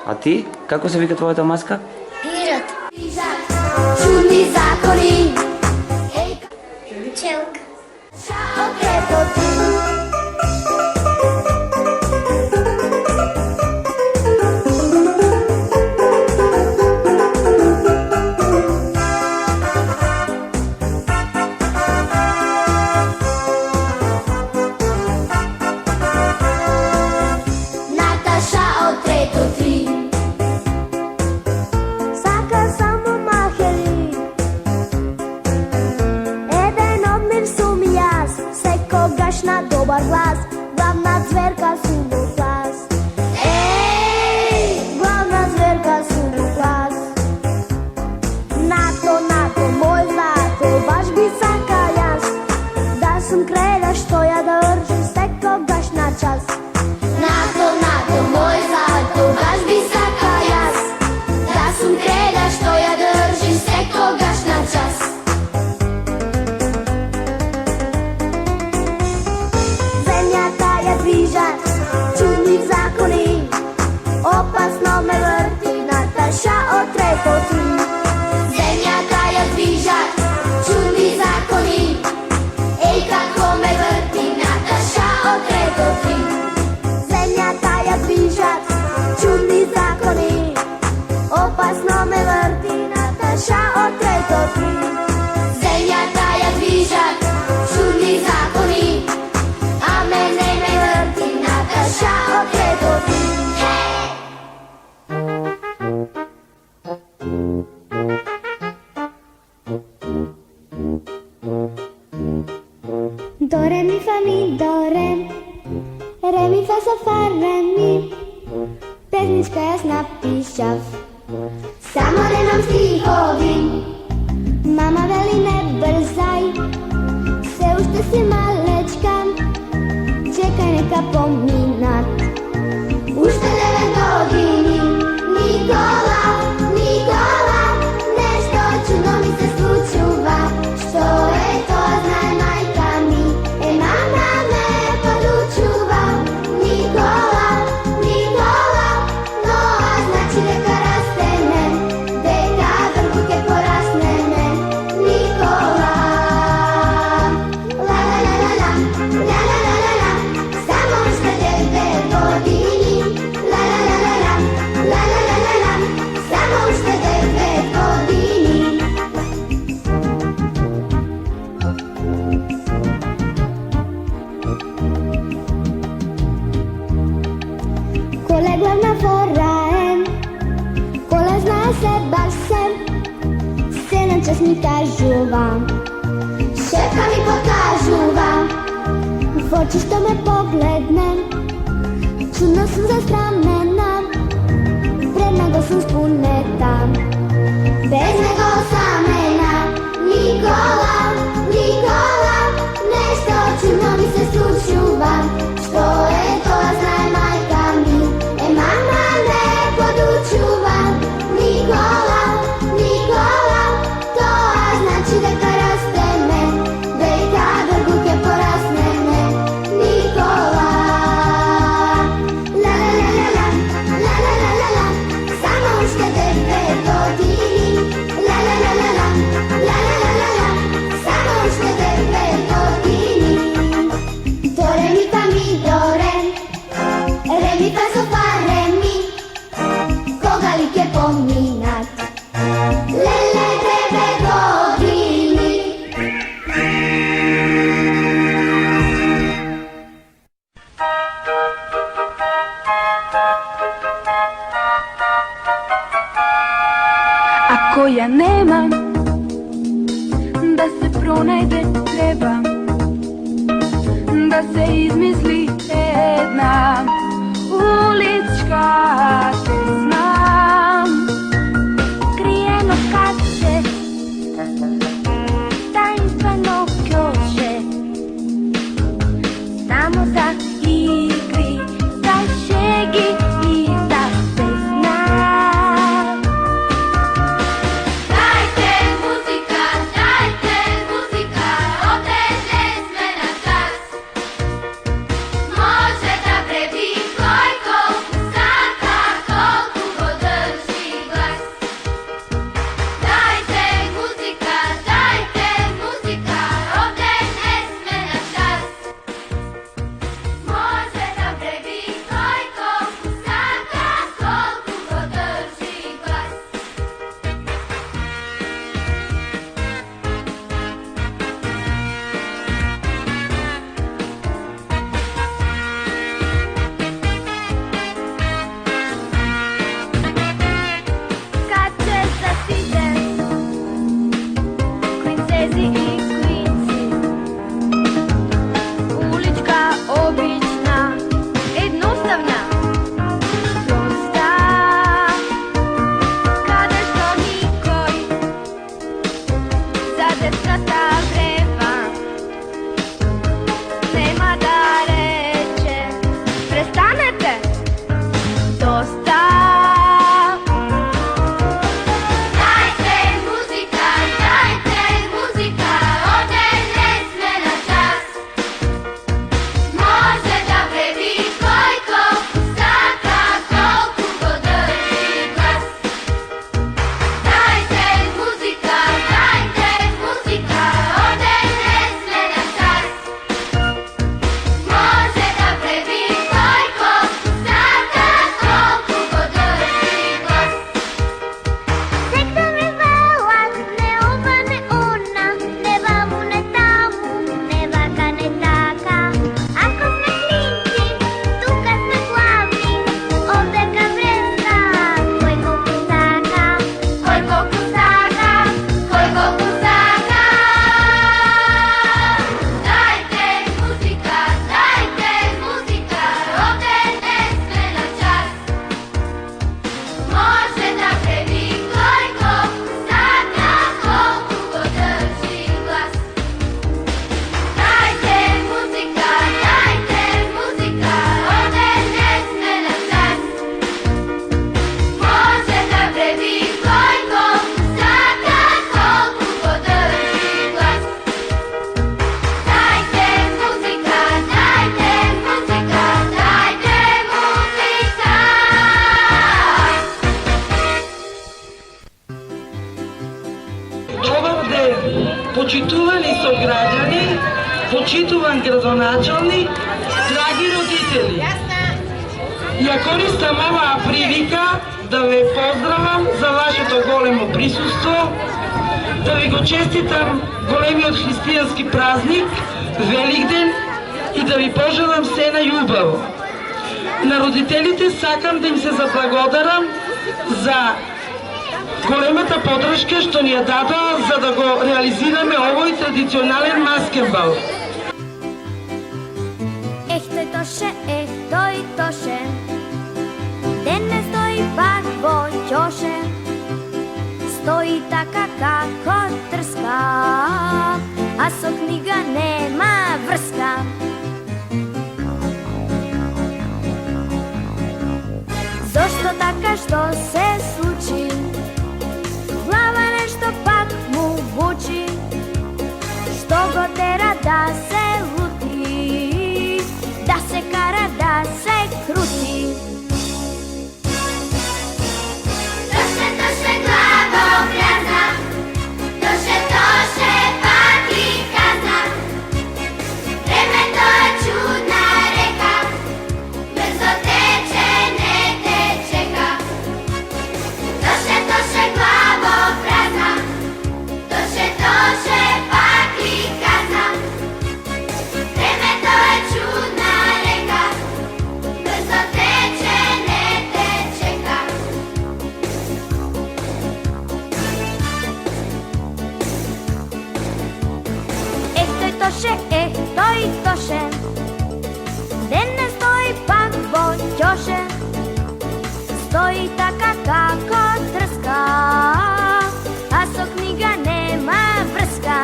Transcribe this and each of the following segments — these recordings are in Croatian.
A ti? Kako se vika tvojata maska? Pirat. Čudni zakoni. Čelka. Okreto ti. Na dobar glas, glavna zverka su mu glas. Ej, glavna zverka su mu glas. Nato, moj zlato, baš bi saka jas, da sam kreda što ja držim sekogaš na čas. Nato, moj zlato, baš bi saka jas, da sam kreda što ja držim sekogaš na čas. Čudni zakoni, opasno me vrti, Nataša Otreto ti. Zemlja taja zviža, čudni zakoni, ej kako me vrti, Nataša Otreto ti. Zemlja taja zviža, čudni zakoni, opasno me vrti, Nataša Otreto ti. Zemlja taja zviža, čudni zakoni, a mene me vrti, Nataša Otreto ti. Do re mi fa mi do re mi fa sa fa re mi, pesnička jasna pišav, Samo ne nam stihovi, mama veli ne brzaj, se ušte si malečka, čekaj neka pominat. ušte 9 godini, Nikola, nešto čudno mi se slučuva, što je to znaj majka mi, mama me podučuva. Nikola, no a znači neka raste me, deka grbuke porasne me. Nikola, la la la la la, la la la la la, samo ušte 9 godini, la la la la la, la la la la la, samo ušte 9 godini. Kole glavna fora kola zna se baš se na čas mi kažu vam, Šefka mi pokažu vam, v oči što me poglednem, čudno sam zastramena, pred nago sam spuneta, bez nego samena. Nikola, nešto čudno mi se slučuva, što je to znaj majka mi, mama me podučuva. Nikola, to znači deka raste me, deka grbuke porasne me. Nikola, la la la la la, la la la la la, samo ušte 9 godini, la la la la la, la la la la la, samo ušte 9 godini. Do re mi fa mi do re mi fa so fa re mi, koga li ke pominat, lele 9 godini. Ako ja nemam, da se pronajde treba, da se izmisli jedna ulička pesma. Krijeno kad se tajinstveno kjoše, samo za igri, za šegi i za pesma. Dajte muzika, oteže sve na čas, može da prebi Почитувани сограѓани, почитуван градоначалник, драги родители. Ја користам оваа прилика да ве поздравам за вашето големо присуство, да ви го честитам големиот христијански празник, Великден, и да ви пожелам се најубаво. На родителите сакам да им се заблагодарам за големата подршка што ни ја дадоа за да го реализираме овој традиционален маскенбал. Той тоше, денес стои пак во ќоше, стои така како трска, а со книга нема врска. Зошто така, што се случи? Глава нешто пак му бучи, што го тера да се лути, да се кара, да се крути. Тоше, главо празна, тоше, пак и казна. Времето е чудна река, брзо тече, не те чека. Тоше, главо празна, тоше, пак и казна. Времето е чудна река, брзо тече, не те чека. Той тоше, денес стои пак во ќоше, стои така како трска, а со книга нема врска.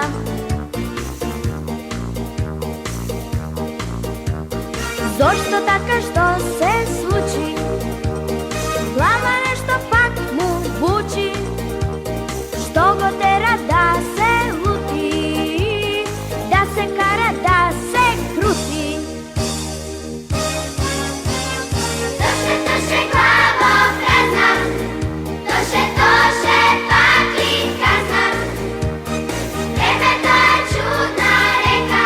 Зошто така, што се случи? Глава нешто пак му бучи, што го тера да се лути, да се кара, да се крути. Тоше, главо празна, тоше, пак и казна. Времето е чудна река,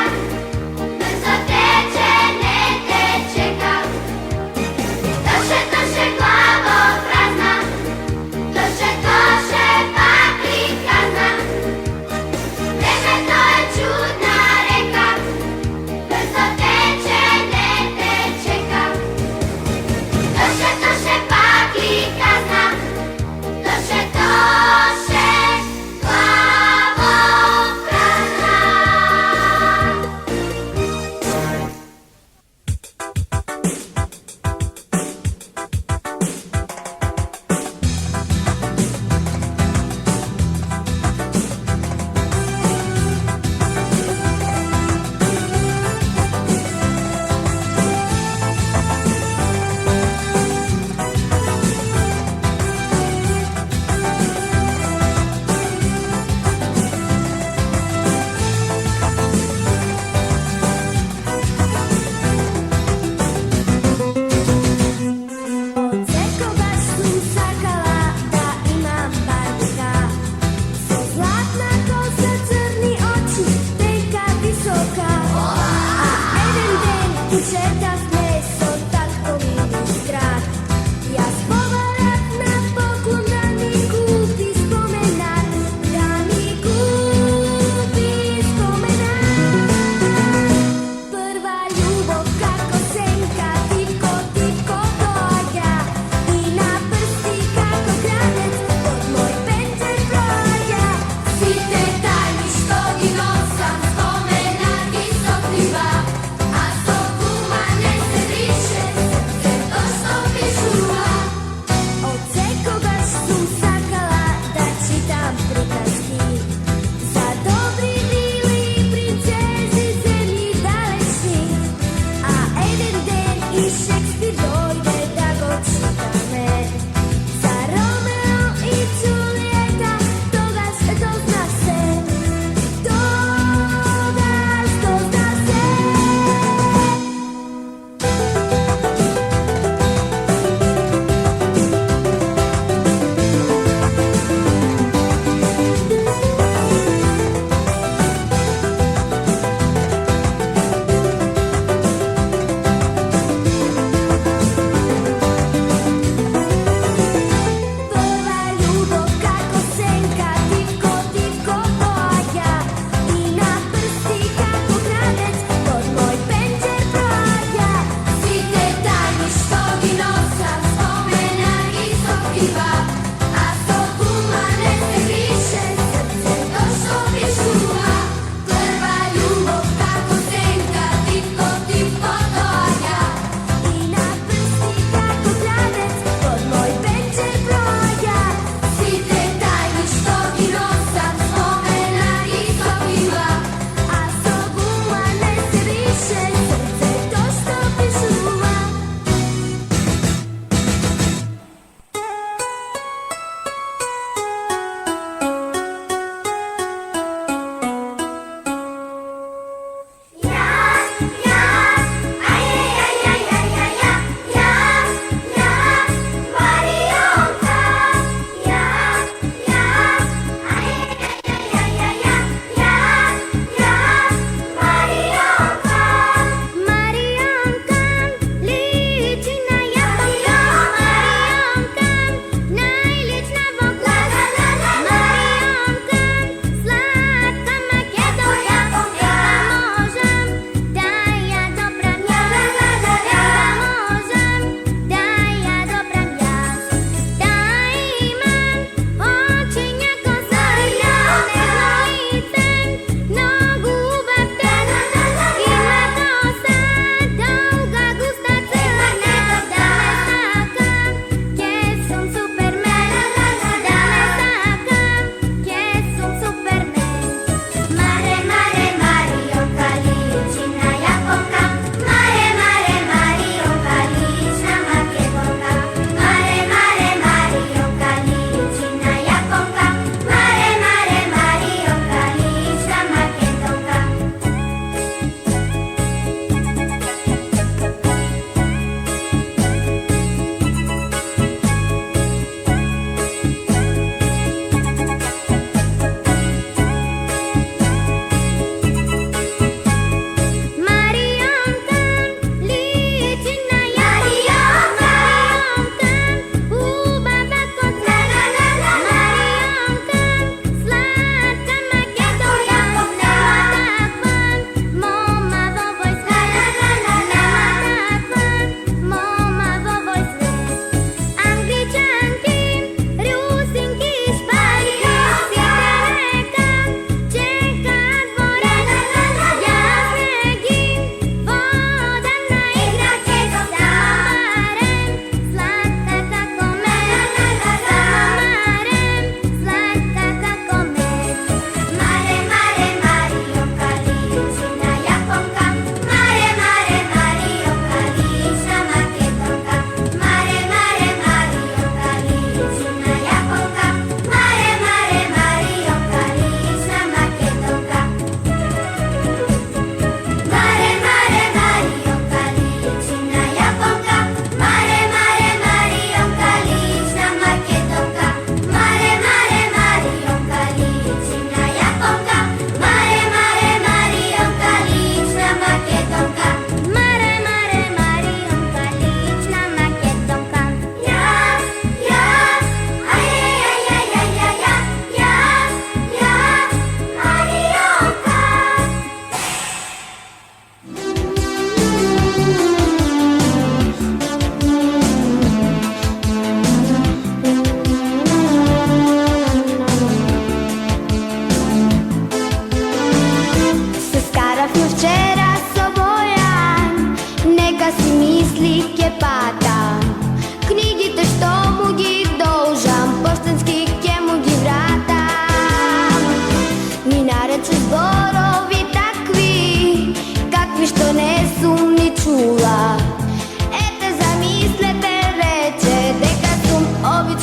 брзо тече, не те чека.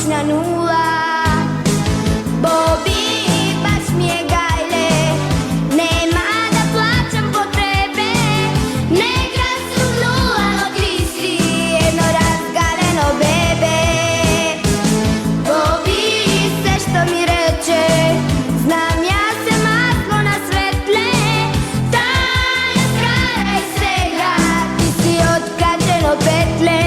obična nula. Bobi, baš mi je gajle, nema da plaćam potrebe. Neka su nula, no ti si jedno razgaleno bebe. Bobi, sve što mi reče, znam ja se maslo na svetle. Tanja skara i svega, ti si otkačeno petle.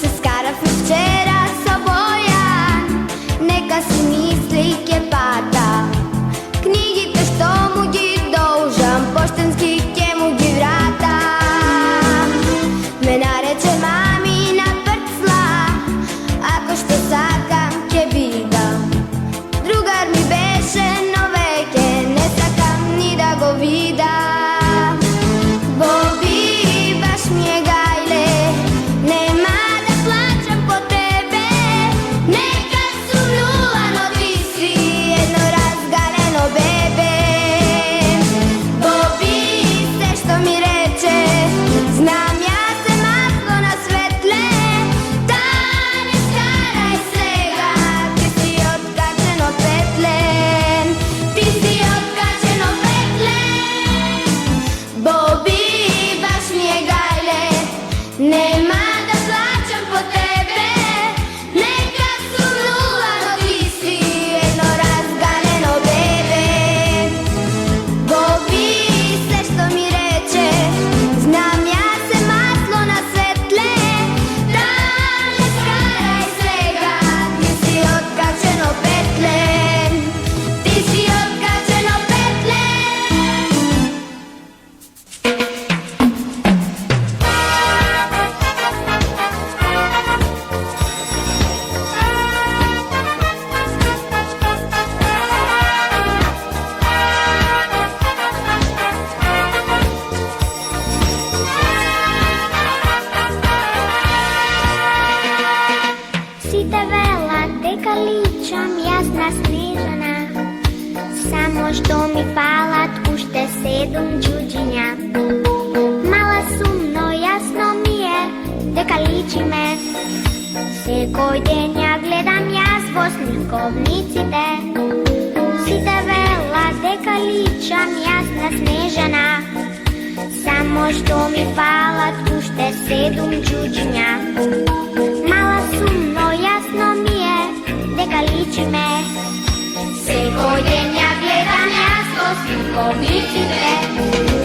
Se skarafi včera Sobojan, neka si mislike pata. Knjigite što mu gi dolžan, poštenski ke mu gi vrata. Me nareče mamina prcla, ako što sakam ke bidam. Drugar mi beše noveke, ne sakam ni da go vidam. Bobi, baš mi je gajle, nema da plaćam potrebe. Neka su nula, no ti si jedno razgaleno bebe. Bobi, sve što mi reče, znam ja se maslo na svetle. Tanja skara i svega, ti si otkačeno petle. Ti si otkačeno petle. Bobi, baš mi je gajle, nema da plaćam po tebe. Neka su nula, no ti si jedno razgaleno bebe. Bobi, sve što mi reče, znam ja se maslo na svetle. Tanja skara i svega, ti si otkačeno petle. Ti si otkačeno petle. Si te vela deka ličam jasna snežana, samo što mi palat ušte 7 đuđinja. Mala sumno jasno mi je deka liči me, sekoj den ja gledam jaz vo slikovnicite. Si te vela deka ličam jasna snežana, samo što mi palat ušte 7 đuđinja. Mala sumno jasno mi je deka liči me, sekoj den ja gledam jaz vo slikovnicite.